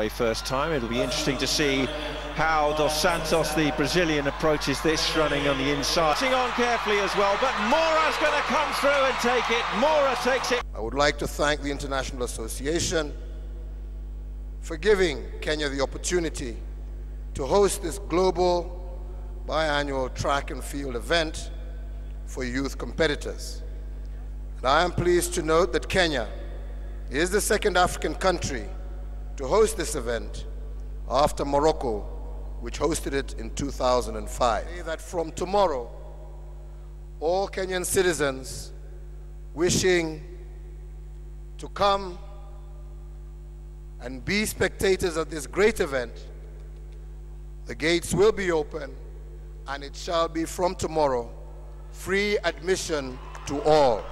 way first time. It'll be interesting to see how Dos Santos, the Brazilian, approaches this, running on the inside. Sitting on carefully as well, but Mora's going to come through and take it. Mora takes it. I would like to thank the International Association for giving Kenya the opportunity to host this global biannual track and field event for youth competitors. And I am pleased to note that Kenya is the second African country to host this event after Morocco, which hosted it in 2005. That from tomorrow, all Kenyan citizens wishing to come and be spectators of this great event, the gates will be open, and it shall be from tomorrow free admission to all.